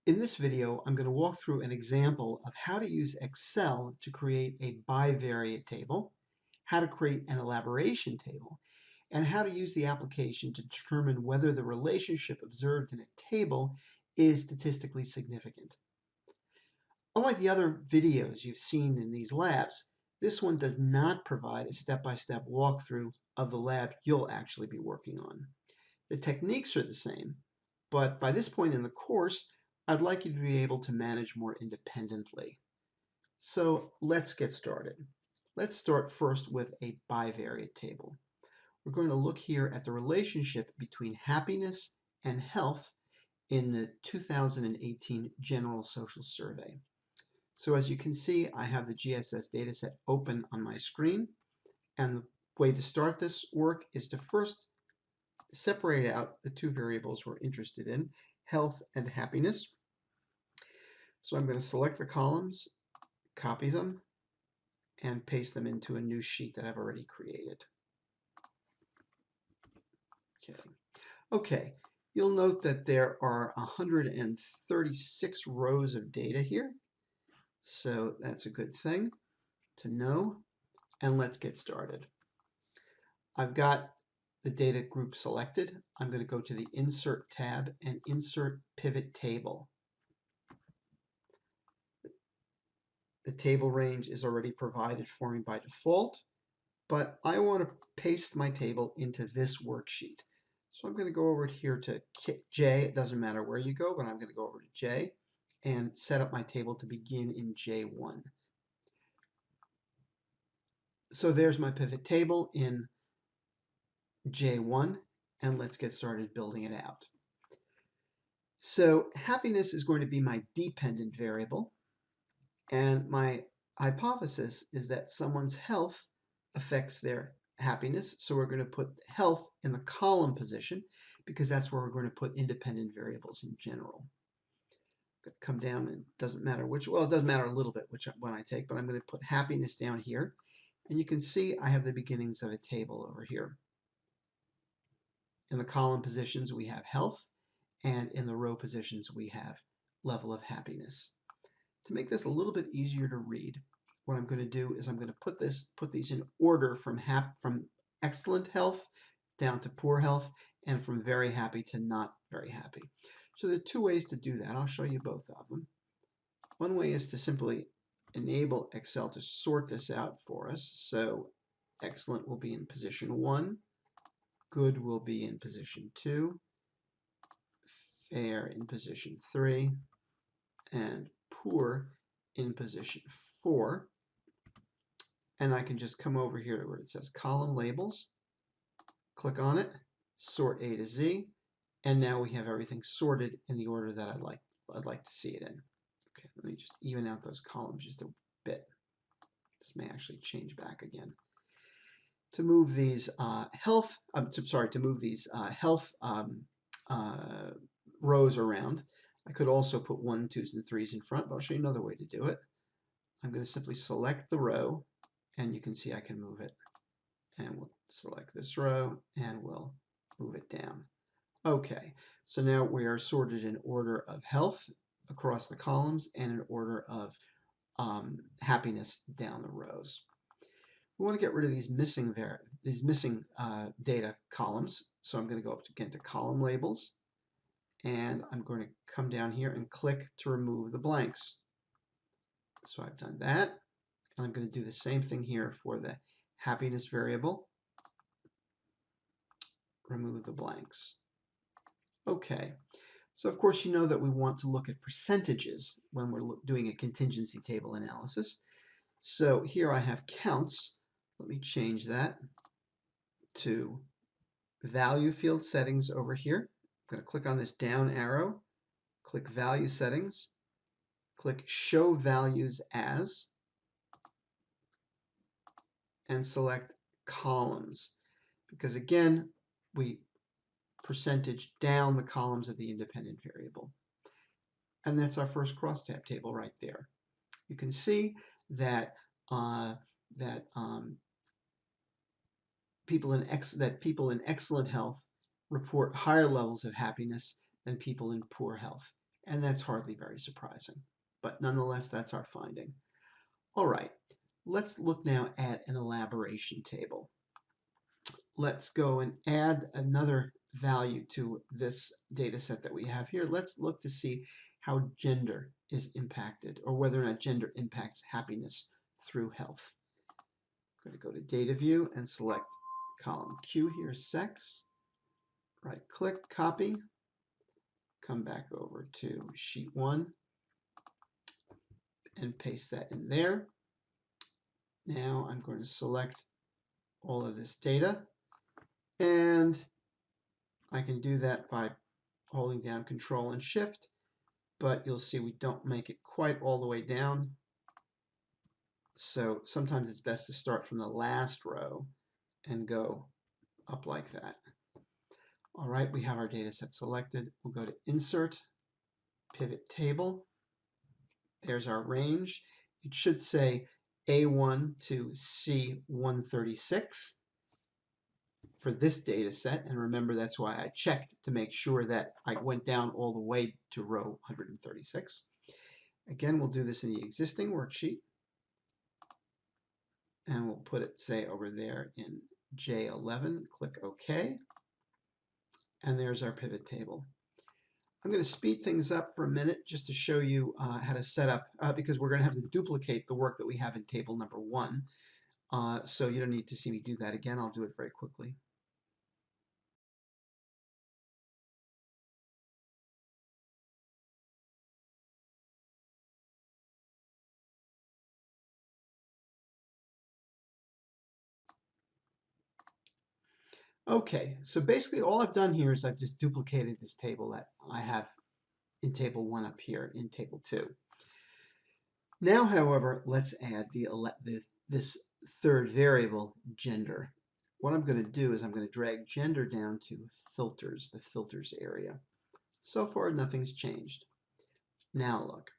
In this video, I'm going to walk through an example of how to use Excel to create a bivariate table, how to create an elaboration table, and how to use the application to determine whether the relationship observed in a table is statistically significant. Unlike the other videos you've seen in these labs, this one does not provide a step-by-step walkthrough of the lab you'll actually be working on. The techniques are the same, but by this point in the course, I'd like you to be able to manage more independently. So let's get started. Let's start first with a bivariate table. We're going to look here at the relationship between happiness and health in the 2018 General Social Survey. So as you can see, I have the GSS dataset open on my screen, and the way to start this work is to first separate out the two variables we're interested in, health and happiness. So I'm going to select the columns, copy them, and paste them into a new sheet that I've already created. Okay, you'll note that there are 136 rows of data here. So that's a good thing to know. And let's get started. I've got the data group selected. I'm going to go to the Insert tab and Insert Pivot Table. The table range is already provided for me by default, but I want to paste my table into this worksheet. So I'm going to go over here to J. It doesn't matter where you go, but I'm going to go over to J and set up my table to begin in J1. So there's my pivot table in J1, and let's get started building it out. So happiness is going to be my dependent variable, and my hypothesis is that someone's health affects their happiness, so we're going to put health in the column position because that's where we're going to put independent variables in general. Come down, and it doesn't matter which, well, it does matter a little bit which one I take, but I'm going to put happiness down here, and you can see I have the beginnings of a table over here. In the column positions we have health, and in the row positions we have level of happiness. To make this a little bit easier to read, what I'm going to do is I'm going to put these in order from excellent health down to poor health, and from very happy to not very happy. So there are two ways to do that. I'll show you both of them. One way is to simply enable Excel to sort this out for us. So excellent will be in position 1, good will be in position 2, fair in position 3, and poor in position 4. And I can just come over here to where it says column labels, click on it, sort A to Z, and now we have everything sorted in the order that I'd like to see it in. Okay, let me just even out those columns just a bit. This may actually change back again. To move these health rows around, I could also put 1, 2s, and 3s in front, but I'll show you another way to do it. I'm going to simply select the row, and you can see I can move it. And we'll select this row, and we'll move it down. Okay, so now we are sorted in order of health across the columns and in order of happiness down the rows. We want to get rid of these missing data columns, so I'm going to go up again to column labels, and I'm going to come down here and click to remove the blanks. So I've done that, and I'm going to do the same thing here for the happiness variable. Remove the blanks. Okay, so of course you know that we want to look at percentages when we're doing a contingency table analysis. So here I have counts. Let me change that to value field settings over here. I'm going to click on this down arrow, click value settings, click show values as, and select columns, because again we percentage down the columns of the independent variable. And that's our first crosstab table right there. You can see that people in excellent health report higher levels of happiness than people in poor health. And that's hardly very surprising. But nonetheless, that's our finding. All right, let's look now at an elaboration table. Let's go and add another value to this data set that we have here. Let's look to see how gender is impacted, or whether or not gender impacts happiness through health. I'm going to go to Data View and select column Q here, sex. Right-click, copy. Come back over to Sheet 1 and paste that in there. Now I'm going to select all of this data, and I can do that by holding down Control and Shift, but you'll see we don't make it quite all the way down. So sometimes it's best to start from the last row and go up like that. All right, we have our data set selected. We'll go to Insert, Pivot Table. There's our range. It should say A1 to C136 for this data set. And remember, that's why I checked to make sure that I went down all the way to row 136. Again, we'll do this in the existing worksheet. And we'll put it, say, over there in J11. Click OK. And there's our pivot table. I'm going to speed things up for a minute just to show you how to set up, because we're going to have to duplicate the work that we have in table number 1. So you don't need to see me do that again. I'll do it very quickly. Okay, so basically all I've done here is I've just duplicated this table that I have in table 1 up here in table 2. Now, however, let's add this third variable, gender. What I'm going to do is I'm going to drag gender down to filters, the filters area. So far, nothing's changed. Now look,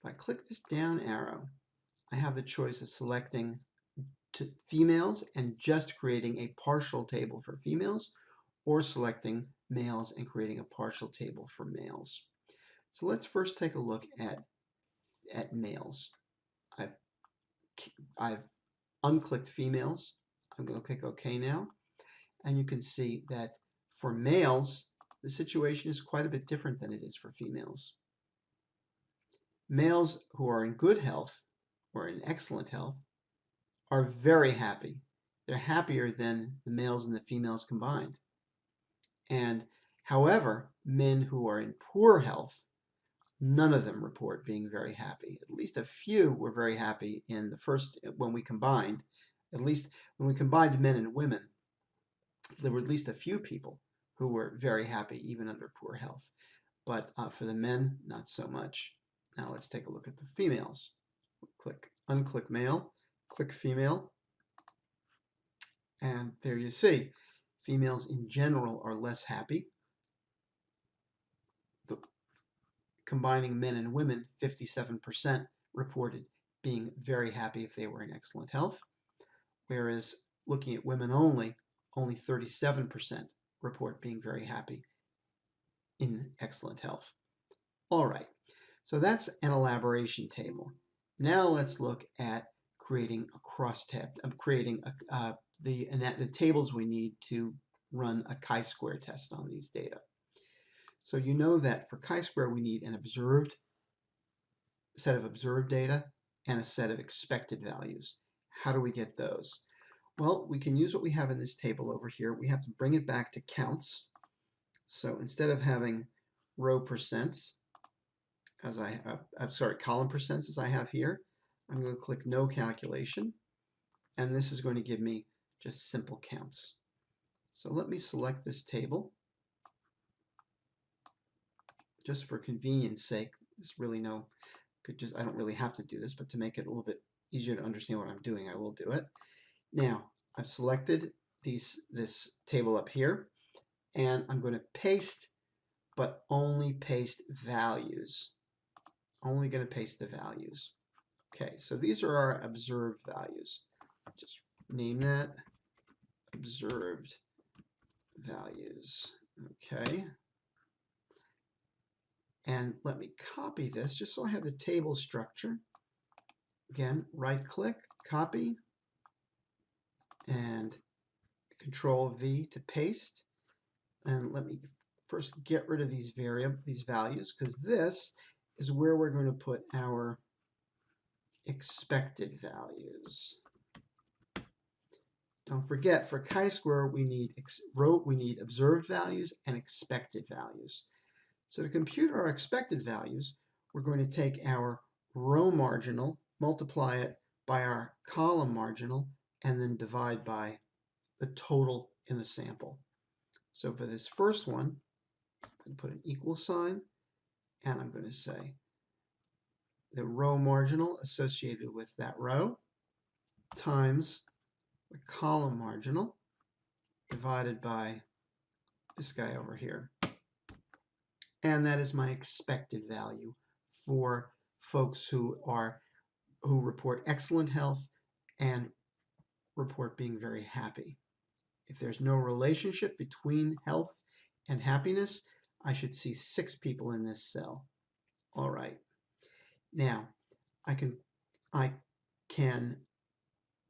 if I click this down arrow, I have the choice of selecting to females and just creating a partial table for females, or selecting males and creating a partial table for males. So let's first take a look at males. I've unclicked females. I'm going to click OK now. And you can see that for males, the situation is quite a bit different than it is for females. Males who are in good health or in excellent health are very happy. They're happier than the males and the females combined. And however, men who are in poor health, none of them report being very happy. At least a few were very happy in the first, when we combined, at least when we combined men and women, there were at least a few people who were very happy even under poor health. But for the men, not so much. Now let's take a look at the females. Unclick male, click female, and there you see, females in general are less happy. Combining men and women, 57% reported being very happy if they were in excellent health, whereas looking at women only 37% report being very happy in excellent health. All right, so that's an elaboration table. Now let's look at creating a crosstab, creating the tables we need to run a chi-square test on these data. So you know that for chi-square we need a set of observed data and a set of expected values. How do we get those? Well, we can use what we have in this table over here. We have to bring it back to counts. So instead of having row percents, as column percents as I have here, I'm going to click no calculation, and this is going to give me just simple counts. So let me select this table. Just for convenience sake, I don't really have to do this, but to make it a little bit easier to understand what I'm doing, I will do it. Now, I've selected this table up here, and I'm going to paste, but only paste values. Only going to paste the values. Okay, so these are our observed values. Just name that observed values. Okay. And let me copy this just so I have the table structure. Again, right-click, copy, and Control V to paste. And let me first get rid of these values, because this is where we're going to put our expected values. Don't forget, for chi-square, we need observed values and expected values. So to compute our expected values, we're going to take our row marginal, multiply it by our column marginal, and then divide by the total in the sample. So for this first one, I'm going to put an equal sign, and I'm going to say the row marginal associated with that row times the column marginal divided by this guy over here. And that is my expected value for folks who report excellent health and report being very happy. If there's no relationship between health and happiness, I should see 6 people in this cell. All right. Now, I can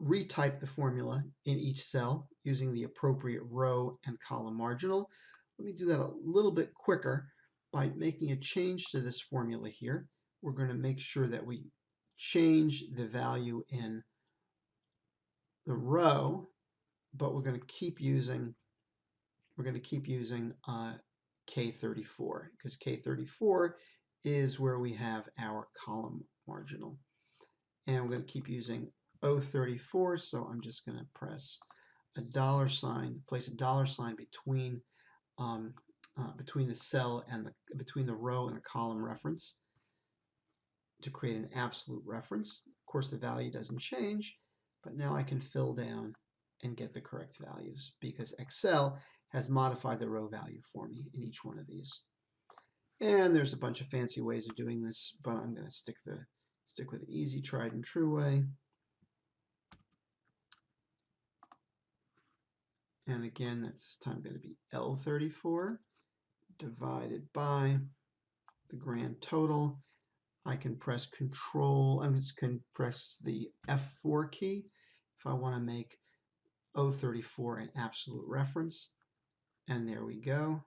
retype the formula in each cell using the appropriate row and column marginal. Let me do that a little bit quicker by making a change to this formula here. We're going to make sure that we change the value in the row, but we're going to keep using K34, because K34 is where we have our column marginal. And we're going to keep using O34, so I'm just going to press a $sign, place a $sign between between the cell and between the row and the column reference to create an absolute reference. Of course, the value doesn't change, but now I can fill down and get the correct values because Excel has modified the row value for me in each one of these. And there's a bunch of fancy ways of doing this, but I'm going to stick with the easy, tried and true way. And again, that's this time going to be L34 divided by the grand total. I can press Control, I'm just going to press the F4 key if I want to make O34 an absolute reference. And there we go.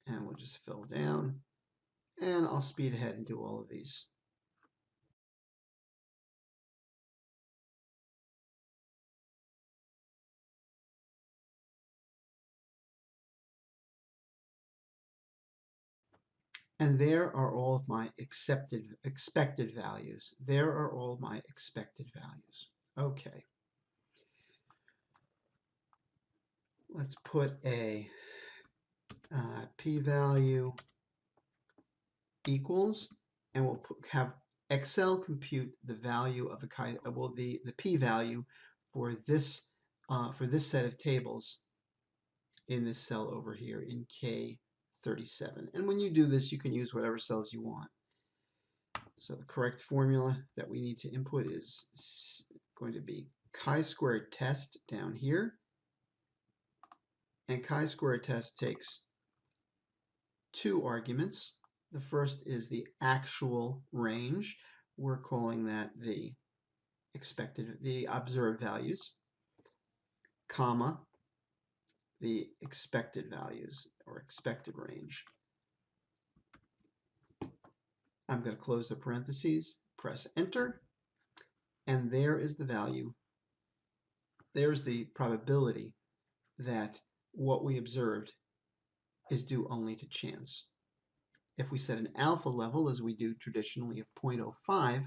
And we'll just fill down. And I'll speed ahead and do all of these. And there are all of my expected values. There are all my expected values. Okay. Let's put a p-value equals, and we'll have Excel compute the value of the p-value for this set of tables in this cell over here in K37. And when you do this, you can use whatever cells you want. So the correct formula that we need to input is going to be chi-squared test down here. And chi-squared test takes 2 arguments. The first is the actual range. We're calling that the observed values, comma, the expected values or expected range. I'm going to close the parentheses, press enter, and there is the value. There's the probability that what we observed is due only to chance. If we set an alpha level, as we do traditionally, of 0.05,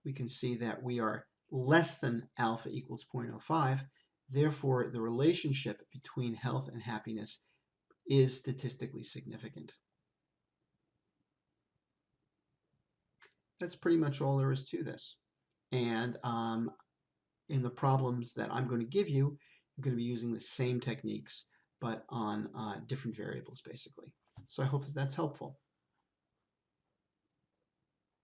we can see that we are less than alpha equals 0.05. Therefore, the relationship between health and happiness is statistically significant. That's pretty much all there is to this. And in the problems that I'm going to give you, I'm going to be using the same techniques, but on different variables, basically. So I hope that that's helpful.